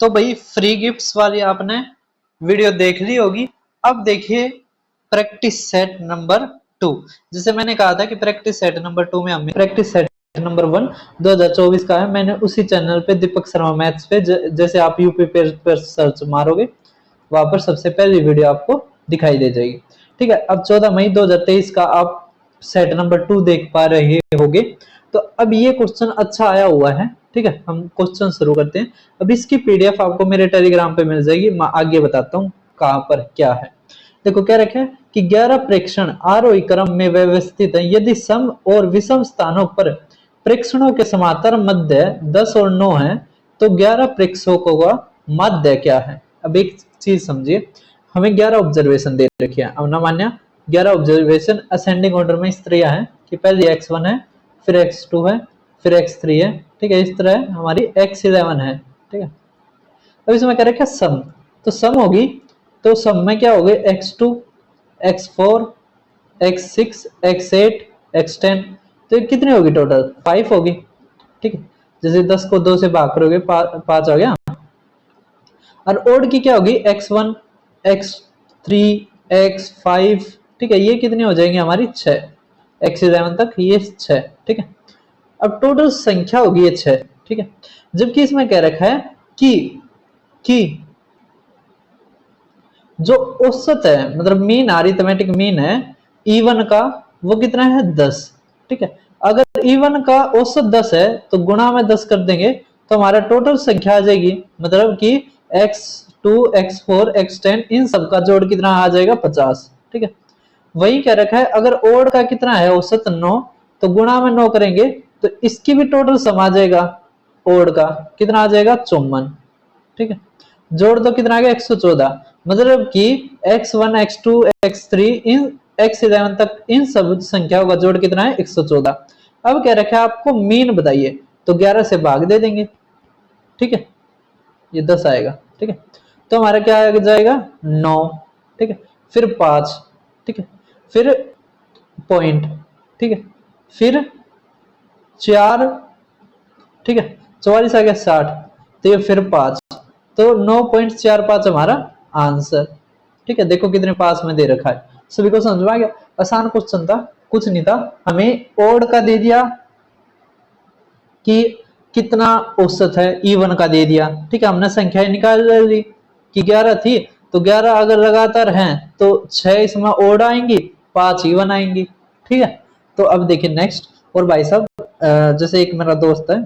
तो भाई free gifts वाली आपने वीडियो देख ली होगी। अब देखिए प्रैक्टिस सेट नंबर 2। जैसे मैंने कहा था कि प्रैक्टिस सेट नंबर 2 में हमने प्रैक्टिस सेट नंबर 1 2024 का है, मैंने उसी चैनल पे दीपक शर्मा मैथ्स पे जैसे आप यूपी पर सर्च मारोगे वहां पर सबसे पहली वीडियो आपको दिखाई दे जाएगी। ठीक है, अब 14 मई 2023 का आप सेट नंबर 2 देख पा रहे होगे। तो अब ये क्वेश्चन अच्छा आया हुआ है। ठीक है, हम क्वेश्चन शुरू करते हैं। अब इसकी पीडीएफ आपको मेरे टेलीग्राम पे मिल जाएगी, मैं आगे बताता हूँ कहाँ पर क्या है। देखो क्या रखे कि 11 प्रेक्षण आरोही क्रम में व्यवस्थित है, यदि सम और विषम स्थानों पर प्रेक्षणों के समांतर मध्य 10 और 9 है तो 11 प्रेक्षकों का माध्य क्या है। अब एक चीज समझिए, हमें 11 ऑब्जर्वेशन दे रखी है। अब ना मान्या 11 ऑब्जर्वेशन असेंडिंग ऑर्डर में इस तरह है कि पहले x1 है, फिर x2 है, फिर x3 है। ठीक है, इस तरह हमारी x11 है। ठीक है, अब इसमें क्या रखा सम, तो सम होगी तो सम में क्या होगी x2 x4 x6 x8 x10। तो ये कितनी होगी टोटल 5 होगी। ठीक है, जैसे 10 को 2 से भाग करोगे 5 हो गया। और ओड की क्या होगी x1 x3 x5। ठीक है, ये कितनी हो जाएंगी हमारी 6, x11 तक ये 6। ठीक है, अब टोटल संख्या होगी ये 6। ठीक है, जबकि इसमें कह रखा है कि जो औसत है मतलब मीन अरिथमेटिक मीन है E1 का वो कितना है 10। ठीक है, अगर E1 का औसत 10 है तो गुणा में 10 कर देंगे तो हमारा टोटल संख्या आ जाएगी, मतलब कि x2 x4 x10 इन सब का जोड़ कितना आ जाएगा 50। ठीक है, वही कह रखा है अगर ओड का कितना है औसत 9 तो गुणा में 9 करेंगे तो इसकी भी टोटल सम आ जाएगा, ओड का कितना आ जाएगा 54। ठीक है, जोड़ दो कितना आ गया 114, मतलब कि x1 x2 x3 इन x11 तक इन सब संख्याओं का जोड़ कितना है 114। अब कह रखा है आपको मीन बताइए, तो 11 से भाग दे देंगे। ठीक है, ये 10 आएगा। ठीक है, तो हमारा क्या आ जाएगा 9। ठीक है, फिर 5। ठीक है, फिर पॉइंट। ठीक है, फिर 4। ठीक है, 44 आ गया 60, तो ये फिर 5, तो 9.45 हमारा आंसर। ठीक है, देखो कितने पास में दे रखा है, सभी को समझ में आ गया। आसान क्वेश्चन था, कुछ नहीं था। हमें ओड का दे दिया कि कितना औसत है, E1 का दे दिया। ठीक है, हमने संख्या निकाल ली कि 11 थी, तो 11 अगर लगातार हैं तो 6 इसमें ओड आएंगी, 5 E1 आएंगी। ठीक है, तो अब देखिए नेक्स्ट। और भाई साहब जैसे एक मेरा दोस्त है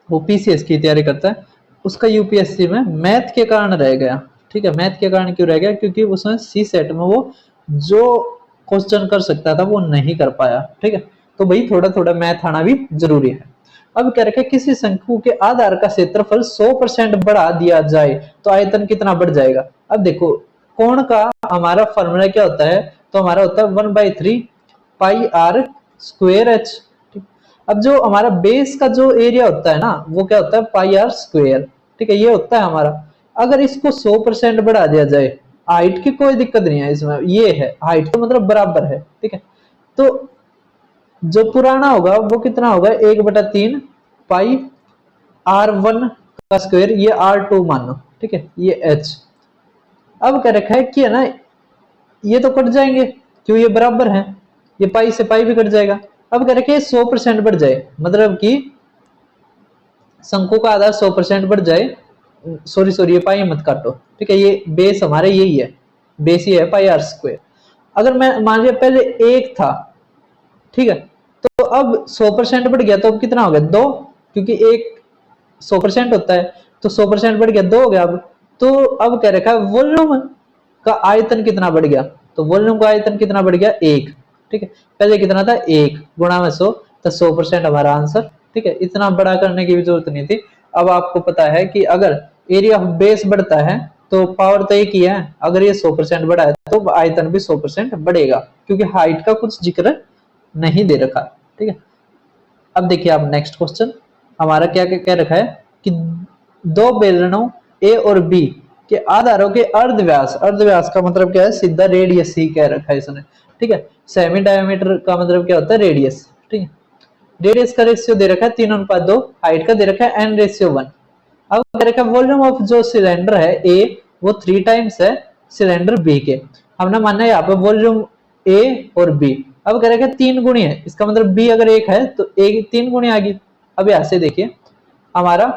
वो पीसीएस की तैयारी करता है, उसका यूपीएससी में मैथ के कारण रह गया। ठीक है, मैथ के कारण क्यों रह गया, क्योंकि उसमें सी सेट में वो जो क्वेश्चन कर सकता था वो नहीं कर पाया। ठीक है, तो भाई थोड़ा थोड़ा मैथ आना भी जरूरी है। अब क्या रखे किसी शंकु के आधार का क्षेत्रफल 100% बढ़ा दिया जाए तो आयतन कितना बढ़ जाएगा। अब देखो कोण का हमारा फॉर्मूला क्या होता है, तो हमारा होता है 1/3 पाई आर स्क्वेयर एच। अब जो हमारा बेस का जो एरिया होता है ना वो क्या होता है पाई आर स्क्वेयर। ठीक है, ये होता है हमारा। अगर इसको 100% बढ़ा दिया जाए, हाइट की कोई दिक्कत नहीं है इसमें, ये है हाइट तो मतलब बराबर है। ठीक है, तो जो पुराना होगा वो कितना होगा 1/3 पाई R1 का स्क्वायर, ये R2 मानो। ठीक है, ये H। अब क्या रखा है कि है ना ये तो कट जाएंगे क्यों ये बराबर है, ये पाई से पाई भी कट जाएगा। अब कह रखे 100% बढ़ जाए, मतलब कि शंकु का आधार 100% बढ़ जाए। सॉरी सॉरी, ये पाई मत काटो। ठीक है, ये बेस हमारे यही है, बेस ही है पाई आर स्क्वायर। अगर मैं मान लिया पहले 1 था, ठीक है, तो अब 100% बढ़ गया तो अब कितना हो गया 2, क्योंकि 1 100% होता है, तो 100% बढ़ गया 2 हो गया। अब तो अब कह रखा है वॉल्यूम का आयतन कितना बढ़ गया, तो वॉल्यूम का आयतन कितना बढ़ गया 1। ठीक है, पहले कितना था 1 गुणा में 100, तो 100% हमारा आंसर। ठीक है, इतना बड़ा करने की भी जरूरत नहीं थी। अब आपको पता है कि अगर एरिया ऑफ बेस बढ़ता है तो पावर तो एक ही है, अगर ये 100% बढ़ा है तो आयतन भी 100% बढ़ेगा, क्योंकि हाइट का कुछ जिक्र नहीं दे रखा। ठीक है, अब देखिए आप नेक्स्ट क्वेश्चन हमारा क्या क्या रखा है कि दो बेलनों ए और बी के आधारों के अर्धव्यास, अर्धव्यास का मतलब क्या है सीधा रेडियस ही कह रखा है इसने। ठीक है, सेमी डायमीटर का मतलब क्या होता है रेडियस। ठीक है, रेडियस का रेशियो दे रखा है 3:2, हाइट का दे रखा है n/1। अब कह रखा वॉल्यूम ऑफ जो सिलेंडर है ए वो 3 टाइम्स है सिलेंडर बी के। हमने माना यहाँ पे वॉल्यूम ए और बी। अब कह रखा 3 गुणी है, इसका मतलब बी अगर 1 है तो ए की 3 गुणी आ गई। अब यहाँ से देखिए हमारा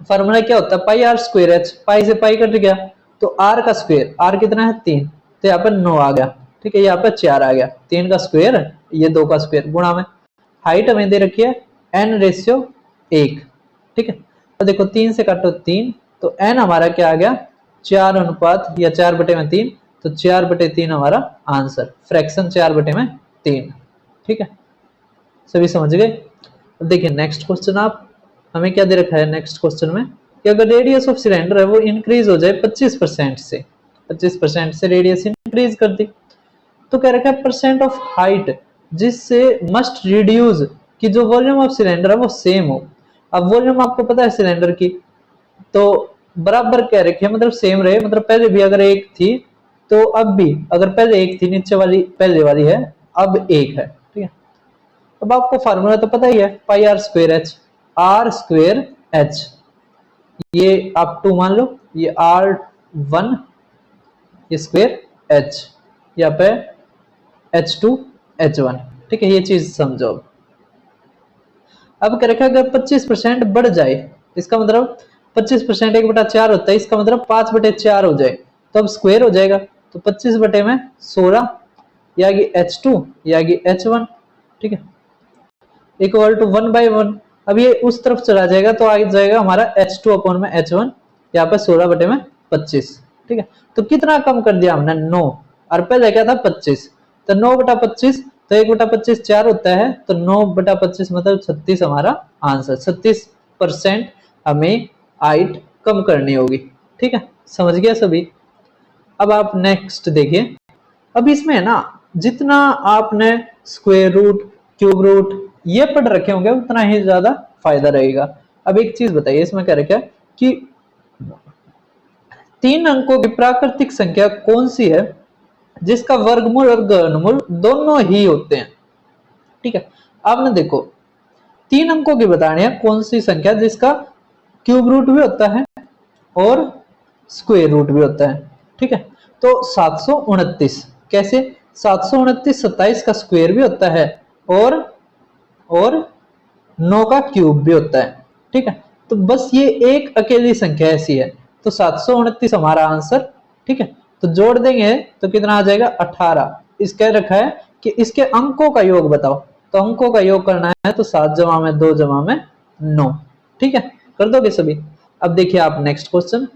फॉर्मूला क्या होता है, पाई आर स्क्वायर एच, पाई से पाई कट गया तो आर का स्क्वायर, आर कितना है 3, तो यहाँ पर 9 आ गया, ठीक है, यहाँ पर 4 आ गया, 3 का स्क्वायर ये 2 का स्क्वायर गुणा में हाइट हमें दे रखी है n रेशियो 1, ठीक है। तो देखो 3 से काटो 3 तो n हमारा क्या आ गया 4 अनुपात या 4/3, तो 4/3 हमारा आंसर, फ्रैक्शन 4/3, ठीक है। सभी समझ गए। अब देखिए नेक्स्ट क्वेश्चन, आप हमें क्या दे रखा है नेक्स्ट क्वेश्चन में कि अगर रेडियस ऑफ सिलेंडर है वो इंक्रीज हो जाए 25% से, 25% से रेडियस इंक्रीज कर दी, तो कह रखा है परसेंट ऑफ हाइट जिससे मस्ट रिड्यूस कि जो वॉल्यूम ऑफ सिलेंडर है वो सेम हो। अब वॉल्यूम आपको पता है सिलेंडर की, तो बराबर कह रखे मतलब सेम रहे, मतलब पहले भी अगर 1 थी तो अब भी अगर पहले 1 थी, नीचे वाली पहले वाली है अब 1 है, ठीक है। अब आपको फार्मूला तो पता ही है pi r square h, r square h, ये आप 2 मान लो, ये R1 ये स्क्वायर एच, यहाँ पे H2 H1, ठीक है, ये चीज समझो। अब क्या रखा अगर 25% बढ़ जाए, इसका मतलब 25% 1/4 होता है, इसका मतलब 5/4 हो जाए तो अब स्क्वायर हो जाएगा, तो 25/16 या H2 या H1, ठीक है, इक्वल टू 1/1। अब ये उस तरफ चला जाएगा तो आ जाएगा हमारा H2/H1, यहाँ पर 16/25, ठीक है। तो कितना कम कर दिया हमने 9, और पहले क्या था 25, तो 9/25, तो 1/25 4 होता है, तो 9/25 मतलब 36 हमारा आंसर, 36% हमें हाइट कम करनी होगी, ठीक है, समझ गया सभी। अब आप नेक्स्ट देखिए, अब इसमें है ना जितना आपने स्क्वायर रूट क्यूब रूट ये पढ़ रखे होंगे उतना ही ज्यादा फायदा रहेगा। अब एक चीज बताइए इसमें क्या रखा है कि 3 अंकों की प्राकृतिक संख्या कौन सी है जिसका वर्गमूल और घनमूल दोनों ही होते हैं, ठीक है। आपने देखो 3 अंकों की बतानी है कौन सी संख्या जिसका क्यूब रूट भी होता है और स्क्वायर रूट भी होता है, ठीक है। तो 729 कैसे, 729 27 का स्क्वायर भी होता है और 9 का क्यूब भी होता है, ठीक है। तो बस ये एक अकेली संख्या ऐसी है, तो 729 हमारा आंसर, ठीक है। तो जोड़ देंगे तो कितना आ जाएगा 18। इसका रखा है कि इसके अंकों का योग बताओ, तो अंकों का योग करना है तो 7 जमा में 2 जमा में 9, ठीक है, कर दोगे सभी। अब देखिए आप नेक्स्ट क्वेश्चन,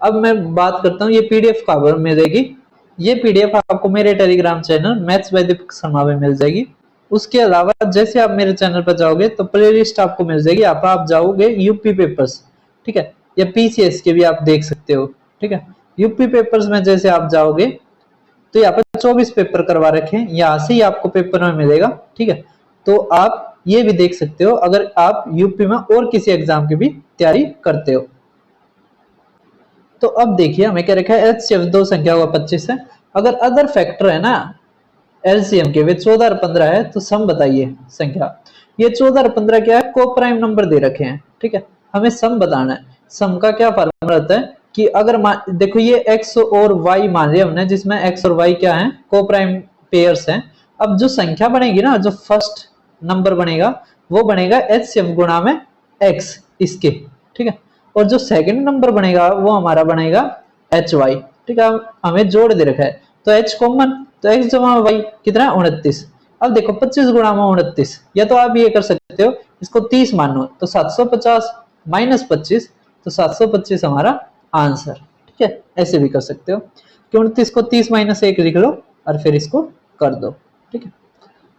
अब मैं बात करता हूँ ये पीडीएफ कहाँ मिलेगी, ये पीडीएफ आपको मेरे Telegram channel maths by Deepak Sharma में मिल जाएगी। उसके अलावा जैसे आप मेरे चैनल पर जाओगे तो प्लेलिस्ट आपको मिल जाएगी, यहाँ पर आप जाओगे यूपी पेपर्स, ठीक है, या पीसीएस के भी आप देख सकते हो, ठीक है। यूपी पेपर्स में जैसे आप जाओगे तो यहाँ पर 24 पेपर करवा रखे हैं, यहाँ से ही आपको पेपर में मिलेगा, ठीक है। तो आप ये भी देख सकते हो अगर आप यूपी में और किसी एग्जाम की भी तैयारी करते हो। तो अब देखिए हमें क्या रखा है एचसीएफ दो संख्या का 25 है, अगर अदर फैक्टर है ना एलसीएम के वे 14 और 15 है, तो सम बताइए संख्या। ये 14 और 15 क्या है, को प्राइम नंबर दे रखे हैं, ठीक है, हमें सम बताना है। सम का क्या फार्मूला होता है कि अगर देखो ये x और y मान लिया हमने, जिसमें x और y क्या है को प्राइम पेयर्स हैं। अब जो संख्या बनेगी ना, जो फर्स्ट नंबर बनेगा वो बनेगा एचसीएफ गुणा में x इसके, ठीक है, और जो सेकंड नंबर बनेगा वो हमारा बनेगा एच वाई, ठीक है। हमें जोड़ दे रखा है तो h कॉमन, तो x जमा y कितना 29। अब देखो 25 गुणा में 29, या तो आप ये कर सकते हो इसको 30 मानो तो 750 माइनस 25, तो 725 हमारा आंसर, ठीक है, ऐसे भी कर सकते हो कि 29 को 30 माइनस 1 लिख लो और फिर इसको कर दो, ठीक है।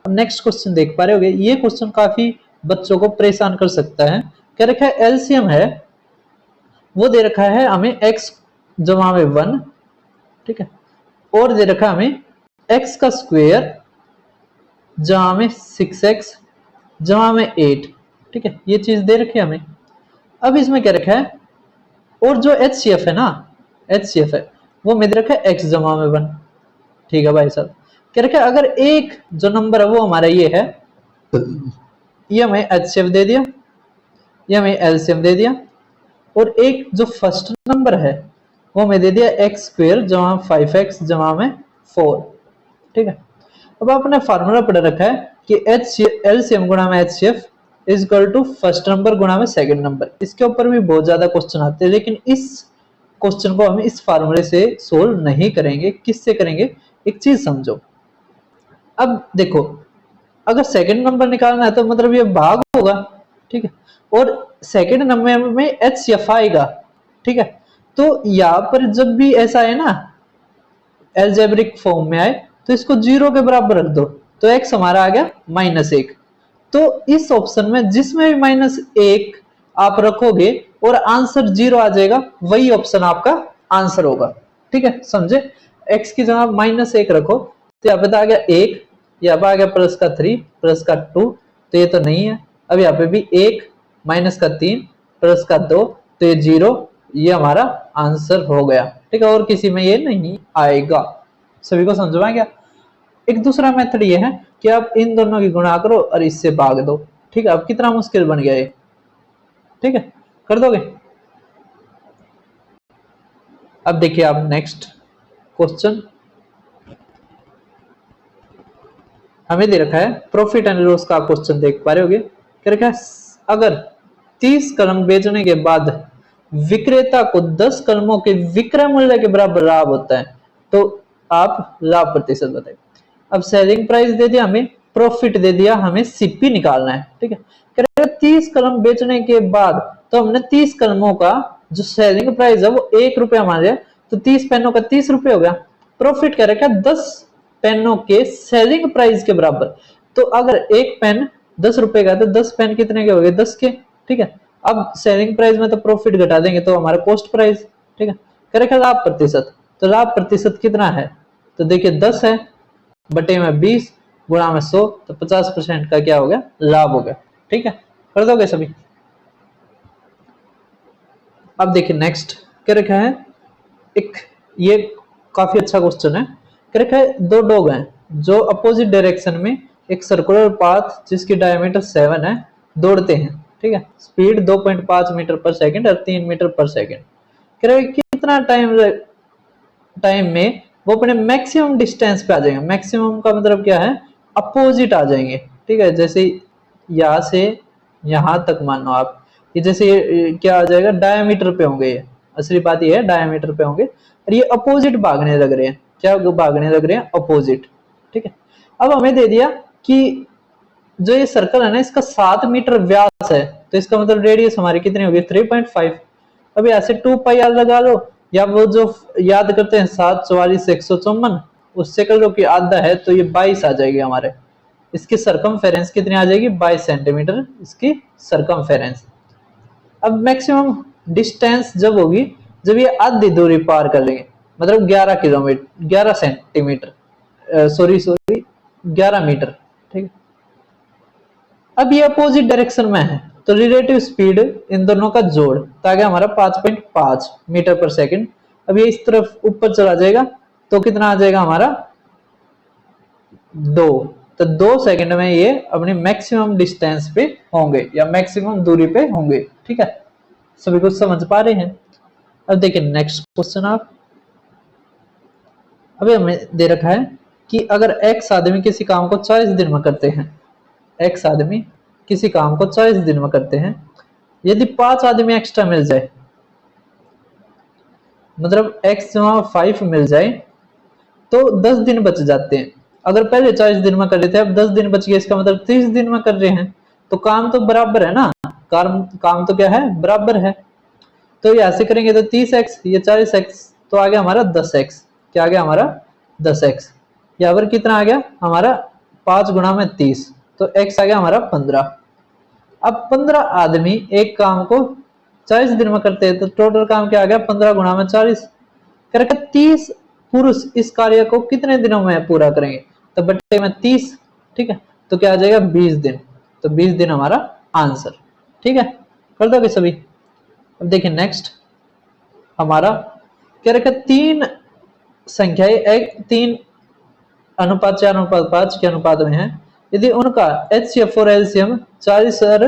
अब नेक्स्ट क्वेश्चन देख पा रहे होगे, ये क्वेश्चन काफी बच्चों को परेशान कर सकता है। क्या रखा है एलसीएम है वो दे रखा है हमें x जमा में 1, ठीक है, और दे रखा है हमें x का स्क्वायर जमा में 6x जमा में 8, ठीक है, ये चीज दे रखी है हमें। अब इसमें क्या रखा है, और जो एचसीएफ है ना, एचसीएफ है वो में दे रखा है x जमा में 1, ठीक है भाई साहब। क्या रखा है अगर एक जो नंबर है वो हमारा ये है, ये हमें एचसीएफ दे दिया, ये हमें एलसीएम दे दिया, और एक जो फर्स्ट नंबर है वो मैं दे दिया एक्स स्क्वेयर जमा 5x जमा में 4। ठीक है, अब आपने फार्मूला पढ़ रखा है कि एच एलसीएम गुणा में HCF is equal to first number गुणा में सेकंड नंबर। इसके ऊपर भी बहुत ज्यादा क्वेश्चन आते हैं, लेकिन इस क्वेश्चन को हम इस फार्मूले से सोल्व नहीं करेंगे। किससे करेंगे, एक चीज समझो। अब देखो, अगर सेकंड नंबर निकालना है तो मतलब ये भाग होगा, ठीक है, और सेकंड नंबर में एच एफ आएगा। ठीक है, तो यहाँ पर जब भी ऐसा है ना एल्जेब्रिक फॉर्म में आए तो इसको 0 के बराबर रख दो, तो x हमारा आ गया -1। तो इस ऑप्शन में जिसमें भी -1 आप रखोगे और आंसर 0 आ जाएगा, वही ऑप्शन आपका आंसर होगा। ठीक है, समझे। x की जगह -1 रखो तो यहाँ पे तो आ गया 1, यहाँ पे आ गया +3 +2, तो ये तो नहीं है। अब यहाँ पे भी 1 -3 +2, तो ये 0, ये हमारा आंसर हो गया। ठीक है, और किसी में ये नहीं आएगा। सभी को समझ में आ गया। एक दूसरा मेथड ये है कि आप इन दोनों की गुणा करो और इससे भाग दो। ठीक है, अब कितना मुश्किल बन गया ये। ठीक है, कर दोगे। अब देखिए आप नेक्स्ट क्वेश्चन हमें दे रखा है, प्रॉफिट एंड लॉस का क्वेश्चन देख पा रहे होगे। क्या रखा है, अगर 30 कलम बेचने के बाद विक्रेता को 10 कलमों के विक्रय मूल्य के बराबर लाभ होता है तो आप लाभ प्रतिशत बताइए। अब सेलिंग प्राइस दे दिया हमें, प्रॉफिट दे दिया, हमें सीपी निकालना है। ठीक है, 30 कलम बेचने के बाद तो हमने 30 कलमों का जो सेलिंग प्राइस है वो 1 रुपया मान लिया, तो 30 पेनों का 30 रुपये हो गया। प्रॉफिट कह रखा है 10 पेनों के सेलिंग प्राइस के बराबर, तो अगर एक पेन 10 रुपए का तो 10 पेन कितने के हो गए, 10 के। ठीक है, अब सेलिंग प्राइस में तो प्रॉफिट घटा देंगे तो हमारा कॉस्ट प्राइस। ठीक है, करेक्ट, लाभ प्रतिशत, तो लाभ प्रतिशत कितना है, तो देखिए 10 है बटे में 20 गुणा में 100, तो 50% का क्या हो गया, लाभ हो गया। ठीक है, कर दोगे सभी। अब देखिए नेक्स्ट क्या रखा है, एक ये काफी अच्छा क्वेश्चन है। क्या रखा है, दो डॉग हैं जो अपोजिट डायरेक्शन में एक सर्कुलर पाथ जिसकी डायमीटर 7 है दौड़ते हैं। ठीक है, स्पीड 2.5 मीटर पर सेकंड और 3 मीटर पर सेकंड। कह रहे कितना टाइम में वो अपने मैक्सिमम डिस्टेंस पे आ जाएंगे। मैक्सिमम का मतलब क्या है, अपोजिट आ जाएंगे। ठीक है, जैसे यहाँ से यहाँ तक मानो आप, ये जैसे ये क्या आ जाएगा, डायमीटर पे होंगे। ये असली बात ये है, डायमीटर पे होंगे और ये अपोजिट भागने लग रहे हैं। क्या भागने लग रहे हैं, अपोजिट। ठीक है, अब हमें दे दिया कि जो ये सर्कल है ना इसका 7 मीटर व्यास है, तो इसका मतलब रेडियस हमारी कितनी होगी, 3.5। अब यहाँ से 2πr लगा लो, या वो जो याद करते हैं 7 44 154, उससे कर लो कि आधा है तो ये 22 आ जाएगी हमारे। इसकी सरकमफेरेंस कितनी आ जाएगी, 22 सेंटीमीटर इसकी सरकमफेरेंस। अब मैक्सिमम डिस्टेंस जब होगी जब ये आधी दूरी पार कर लेंगे, मतलब 11 किलोमीटर 11 सेंटीमीटर सॉरी 11 मीटर। ठीक है, अब ये अपोजिट डायरेक्शन में है तो रिलेटिव स्पीड इन दोनों का जोड़, ताकि हमारा 5.5 मीटर पर सेकंड। अब ये इस तरफ ऊपर चला जाएगा तो कितना आ जाएगा हमारा 2, तो 2 सेकंड में ये अपनी मैक्सिमम डिस्टेंस पे होंगे या मैक्सिमम दूरी पे होंगे। ठीक है, सभी कुछ समझ पा रहे हैं। अब देखिए नेक्स्ट क्वेश्चन आप, अभी हमें दे रखा है कि अगर एक्स आदमी किसी काम को 40 दिन में करते हैं, एक्स आदमी किसी काम को 40 दिन में करते हैं, यदि 5 आदमी एक्स्ट्रा मिल जाए, मतलब एक्स जमा 5 मिल जाए तो 10 दिन बच जाते हैं। अगर पहले 40 दिन में कर रहे थे, अब 10 दिन बच गए, इसका मतलब 30 दिन में कर रहे हैं, तो काम तो बराबर है ना, काम तो क्या है, बराबर है। तो यहाँ से करेंगे तो 30x, ये 40x, तो आ गया हमारा 10x। क्या आ गया हमारा 10x। यहाँ पर कितना आ गया हमारा 5 गुणा में 30, तो x आ गया हमारा 15। अब 15 आदमी एक काम को 40 दिन में करते हैं तो टोटल काम क्या आ गया, 15 गुणा में 40 करके 30 पुरुष इस कार्य को कितने दिनों में पूरा करेंगे, तो बट्टे में 30। ठीक है, तो क्या आ जाएगा 20 दिन, तो 20 दिन हमारा आंसर। ठीक है, कर दोगे सभी। अब देखिए नेक्स्ट हमारा क्या रखा, 3 संख्याएं एक 3 अनुपात 4 अनुपात 5 के अनुपात में है, यदि उनका एचसीएफ और एलसीएम 40 और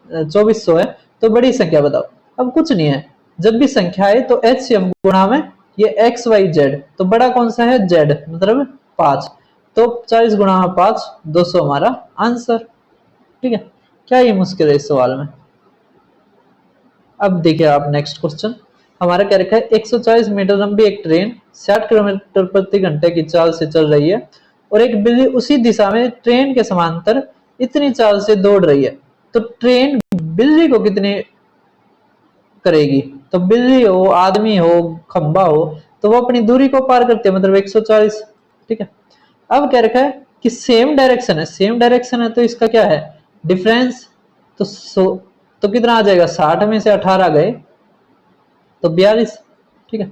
2400 है तो बड़ी संख्या बताओ। अब कुछ नहीं है, जब भी संख्या है तो HCF गुणा में ये XYZ, तो बड़ा कौन सा है Z, मतलब 5, तो 40 गुणा में 5 200 हमारा आंसर। ठीक है, क्या ये मुश्किल है इस सवाल में। अब देखिए आप नेक्स्ट क्वेश्चन हमारा क्या रखा है, 140 मीटर लंबी एक ट्रेन 60 किलोमीटर प्रति घंटे की चाल से चल रही है और एक बिल्ली उसी दिशा में ट्रेन के समांतर इतनी चाल से दौड़ रही है, तो ट्रेन बिल्ली को कितनी करेगी। तो बिल्ली हो, आदमी हो, खंबा हो, तो वो अपनी दूरी को पार करते हैं, मतलब 140। ठीक है, अब क्या रखा है कि सेम डायरेक्शन है, सेम डायरेक्शन है तो इसका क्या है डिफरेंस, तो तो कितना आ जाएगा, 60 में से 18 गए तो 42। ठीक है,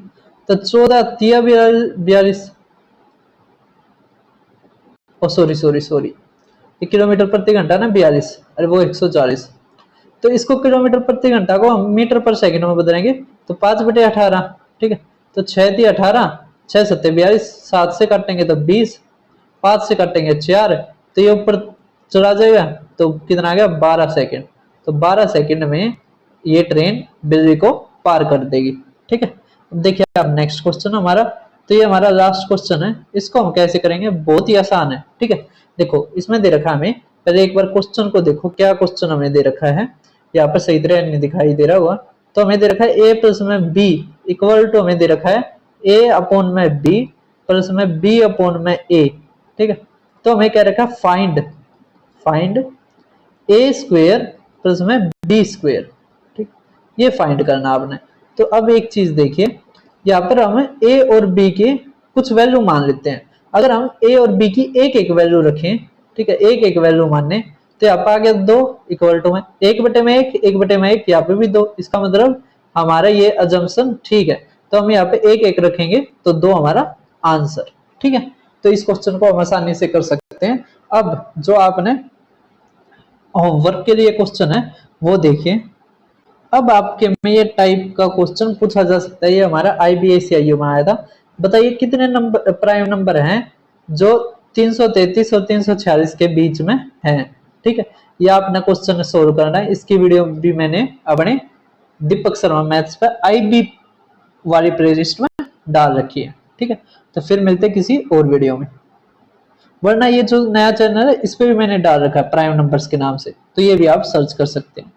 तो 14 तिया 42, ओ सॉरी सॉरी सॉरी, किलोमीटर प्रति घंटा ना 42, अरे वो 140, तो इसको किलोमीटर प्रति घंटा को हम मीटर पर सेकंड में बदलेंगे, तो 5/18। ठीक है, तो 6×18, 6×7=42, 7 से काटेंगे तो 20, 5 से काटेंगे 4, तो ये ऊपर चला जाएगा, तो कितना आ गया 12 सेकंड, तो 12 सेकंड में ये ट्रेन बिल्ली को पार कर देगी। ठीक है, अब देखिए अब नेक्स्ट क्वेश्चन हमारा, तो ये हमारा लास्ट क्वेश्चन है, इसको हम कैसे करेंगे, बहुत ही आसान है। ठीक है, देखो इसमें दे रखा हमें, पहले एक बार क्वेश्चन को देखो, क्या क्वेश्चन हमें दे रखा है, यहाँ पर सही तरह नहीं दिखाई दे रहा हुआ, तो हमें दे रखा है a प्लस में b इक्वल टू, हमें दे रखा है a अपॉन में b प्लस में b अपॉन में a। ठीक है, तो हमें क्या रखा, फाइंड a स्क्वेयर प्लस में b स्क्वेयर। ठीक, ये फाइंड करना आपने। तो अब एक चीज देखिए, यहाँ पर हम a और b के कुछ वैल्यू मान लेते हैं, अगर हम a और b की एक एक वैल्यू रखें, ठीक है, एक एक वैल्यू मानने, तो यहाँ पे आ गया 2 इक्वल टू में 1/1, 1/1, यहाँ पे भी 2, इसका मतलब हमारा ये अजम्पशन ठीक है, तो हम यहाँ पे एक एक रखेंगे तो 2 हमारा आंसर। ठीक है, तो इस क्वेश्चन को हम आसानी से कर सकते हैं। अब जो आपने होमवर्क के लिए क्वेश्चन है वो देखिए, अब आपके में ये टाइप का क्वेश्चन पूछा जा सकता है, ये हमारा IBSCIU में आया था, बताइए कितने नंबर प्राइम नंबर हैं जो 333 और 346 के बीच में हैं। ठीक है, ये आपने क्वेश्चन सोल्व करना है, इसकी वीडियो भी मैंने अपने दीपक शर्मा मैथ्स पर IB वाली प्लेलिस्ट में डाल रखी है। ठीक है, तो फिर मिलते हैं किसी और वीडियो में, वरना ये जो नया चैनल है इस पे भी मैंने डाल रखा है प्राइम नंबर्स के नाम से, तो ये भी आप सर्च कर सकते हैं।